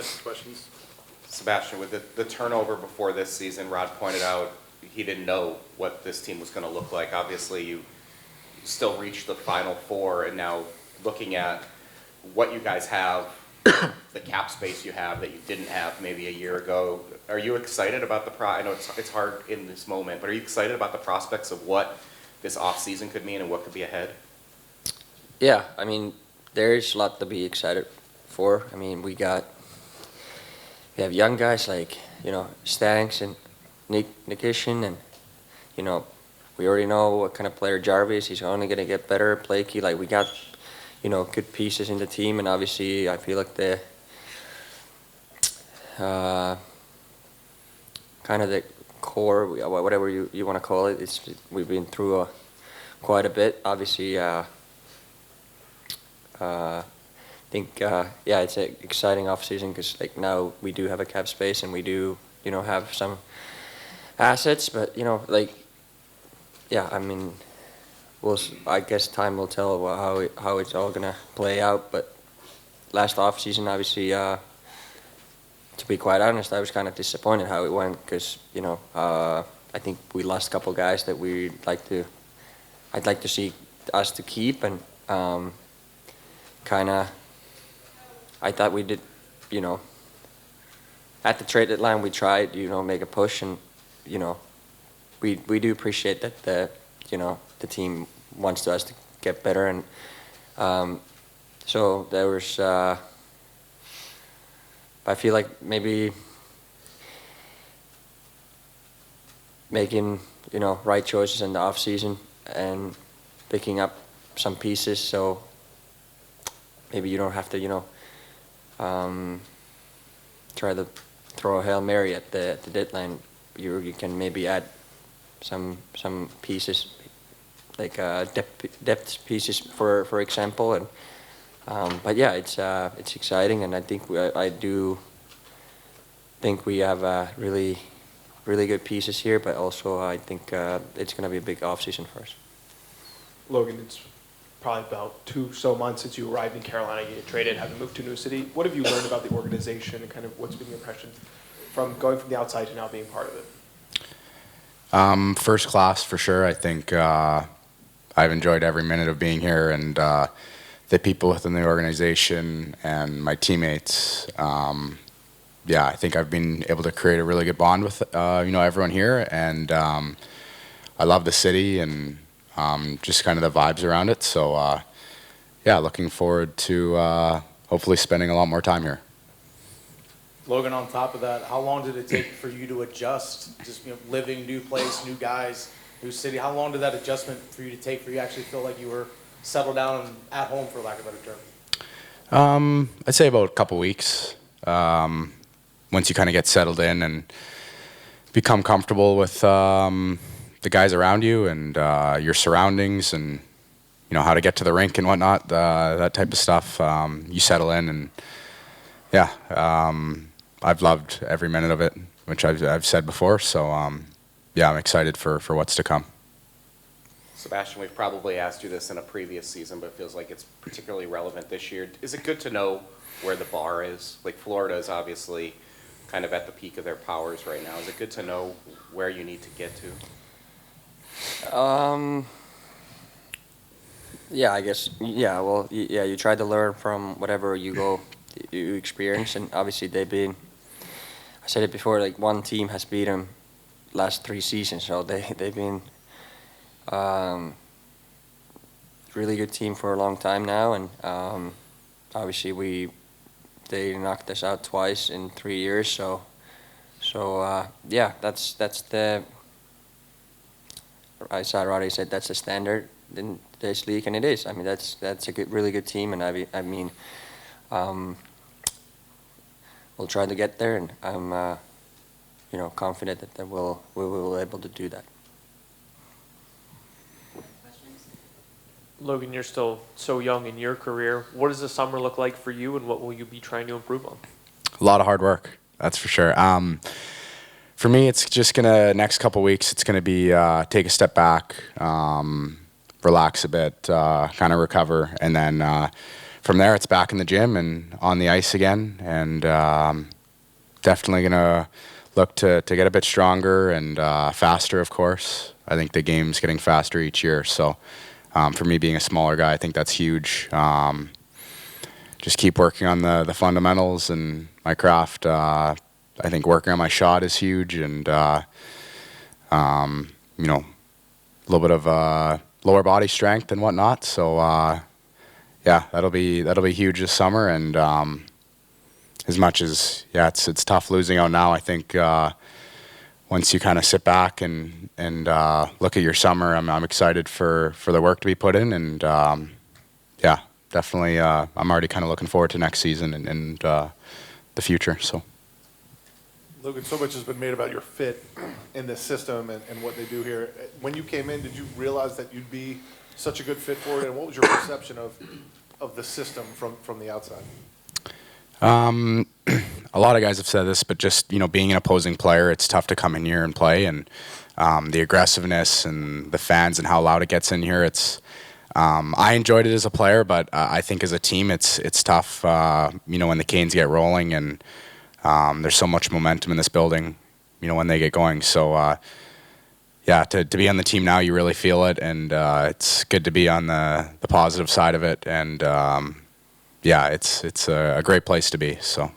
ask questions. Sebastian, with the turnover before this season, Rod pointed out he didn't know what this team was going to look like. Obviously, you still reached the Final Four, and now looking at what you guys have, the cap space you have that you didn't have maybe a year ago, are you excited about I know it's hard in this moment, but are you excited about the prospects of what this offseason could mean and what could be ahead? Yeah, I mean, there's a lot to be excited for. I mean, we have young guys like, Stanks and Nikishin, and, we already know what kind of player Jarvis. He's only going to get better. Blakey, like, we got, good pieces in the team, and obviously I feel like the kind of the core, whatever you want to call it, we've been through quite a bit. Obviously, I think, it's an exciting offseason because like now we do have a cap space and we do, have some assets, but I mean, I guess time will tell how it's all gonna play out. But last offseason, obviously, to be quite honest, I was kind of disappointed how it went because I think we lost a couple guys that I'd like to see us to keep, and I thought we did, at the trade deadline we tried, make a push, and we do appreciate that the team wants us to get better, and so there was. I feel like maybe making right choices in the off season and picking up some pieces, so maybe you don't have to try to throw a Hail Mary at the deadline. You can maybe add some pieces, like depth pieces, for example, and but yeah, it's exciting, and I think I do think we have really good pieces here, but also I think it's going to be a big offseason for us. Logan, it's probably about 2 months since you arrived in Carolina, you get traded, having moved to a new city. What have you learned about the organization, and kind of what's been your impression from going from the outside to now being part of it? First class for sure. I think I've enjoyed every minute of being here, and the people within the organization and my teammates. I think I've been able to create a really good bond with everyone here, and I love the city and just kind of the vibes around it. So looking forward to hopefully spending a lot more time here. Logan, on top of that, how long did it take for you to adjust? Just living, new place, new guys, new city. How long did that adjustment for you to take for you to actually feel like you were settled down and at home, for lack of a better term? I'd say about a couple weeks. Once you kind of get settled in and become comfortable with the guys around you and your surroundings, and how to get to the rink and whatnot, that type of stuff, you settle in, and I've loved every minute of it, which I've said before. So I'm excited for what's to come. Sebastian, we've probably asked you this in a previous season, but it feels like it's particularly relevant this year. Is it good to know where the bar is? Like, Florida is obviously kind of at the peak of their powers right now. Is it good to know where you need to get to? I guess, well, you try to learn from whatever you experience, and obviously I said it before, like, one team has beat them last 3 seasons, so they've been really good team for a long time now, and obviously they knocked us out twice in 3 years, so that's the, I saw Roddy said that's the standard in this league, and it is. I mean, that's a really good team, and I mean we'll try to get there, and I'm confident that we will be able to do that. Logan, you're still so young in your career. What does the summer look like for you, and what will you be trying to improve on? A lot of hard work, that's for sure. For me, it's just next couple weeks, it's gonna be take a step back, relax a bit, kind of recover, and then from there, it's back in the gym and on the ice again, and definitely gonna look to get a bit stronger and faster. Of course, I think the game's getting faster each year. So for me, being a smaller guy, I think that's huge. Just keep working on the fundamentals and my craft. I think working on my shot is huge, and you know, a little bit of lower body strength and whatnot. So yeah, that'll be huge this summer. And as much as it's tough losing out now, I think once you kind of sit back and look at your summer, I'm excited for the work to be put in. And yeah, definitely, I'm already kind of looking forward to next season and the future. So. Logan, so much has been made about your fit in this system and what they do here. When you came in, did you realize that you'd be such a good fit for it? And what was your perception of the system from the outside? A lot of guys have said this, but just, being an opposing player, it's tough to come in here and play. And the aggressiveness and the fans and how loud it gets in here, I enjoyed it as a player, but I think as a team, it's tough, when the Canes get rolling and there's so much momentum in this building, when they get going. So, yeah, to be on the team now, you really feel it, and it's good to be on the positive side of it. And yeah, it's a great place to be. So,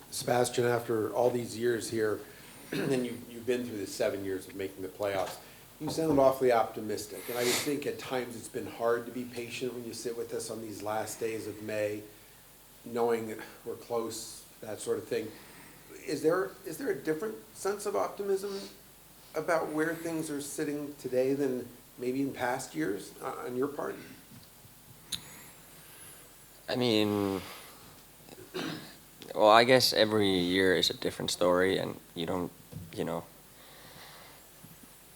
Sebastian, after all these years here, and you've been through the 7 years of making the playoffs, you sound awfully optimistic. And I would think at times it's been hard to be patient when you sit with us on these last days of May, knowing that we're close, that sort of thing. Is there a different sense of optimism about where things are sitting today than maybe in past years on your part? I mean, well, I guess every year is a different story, and you don't,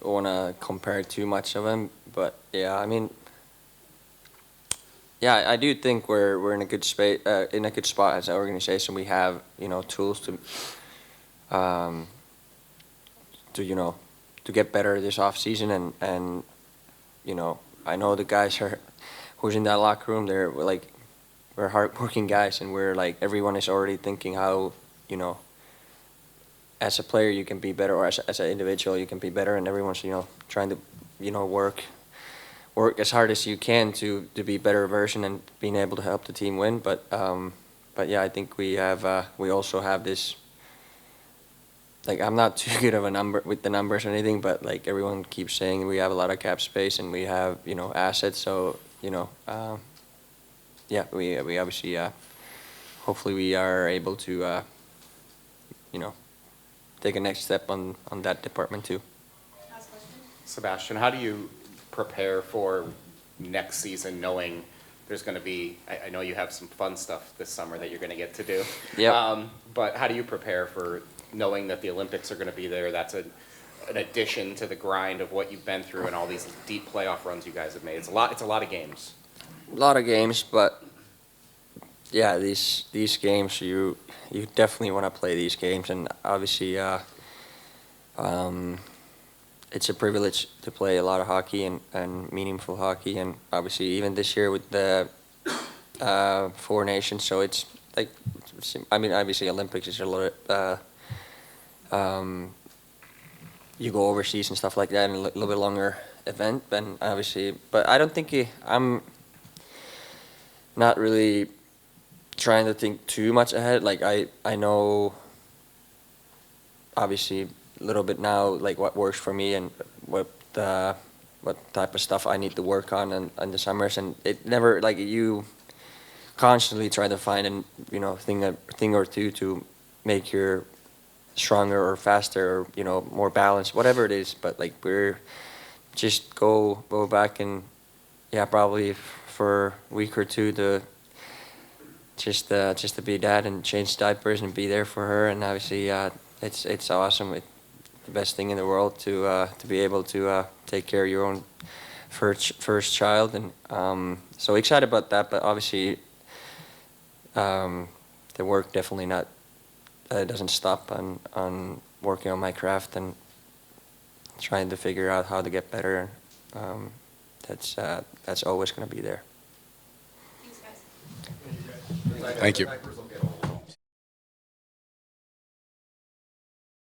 want to compare too much of them. But yeah, I mean, yeah, I do think we're in a good space, in a good spot as an organization. We have tools to get better this off season, and I know the guys who's in that locker room. We're hardworking guys, and we're everyone is already thinking how as a player you can be better, or as an individual you can be better, and everyone's trying to work as hard as you can to be a better version and being able to help the team win. But yeah, I think we also have this. I'm not too good of a number with the numbers or anything, but everyone keeps saying we have a lot of cap space and we have assets. So yeah, we obviously hopefully we are able to take a next step on that department too. Sebastian, how do you prepare for next season, knowing there's going to be, I know you have some fun stuff this summer that you're going to get to do. Yeah. But how do you prepare for knowing that the Olympics are going to be there? That's an addition to the grind of what you've been through and all these deep playoff runs you guys have made. It's a lot of games. A lot of games, but yeah, these games you definitely want to play these games, and obviously it's a privilege to play a lot of hockey and meaningful hockey, and obviously even this year with the 4 nations, so it's obviously Olympics is a little you go overseas and stuff like that, and a little bit longer event, and obviously, but I don't think I'm not really trying to think too much ahead. I know obviously a little bit now what works for me and what type of stuff I need to work on in the summers, and it never you constantly try to find a thing or two to make your stronger or faster or more balanced, whatever it is. But we're just go back and probably for a week or two to just to be dad and change diapers and be there for her, and obviously it's awesome. It's the best thing in the world to be able to take care of your own first child, and so excited about that. But obviously the work definitely not doesn't stop on working on my craft and trying to figure out how to get better. That's always going to be there. Thanks, Thank you. Diapers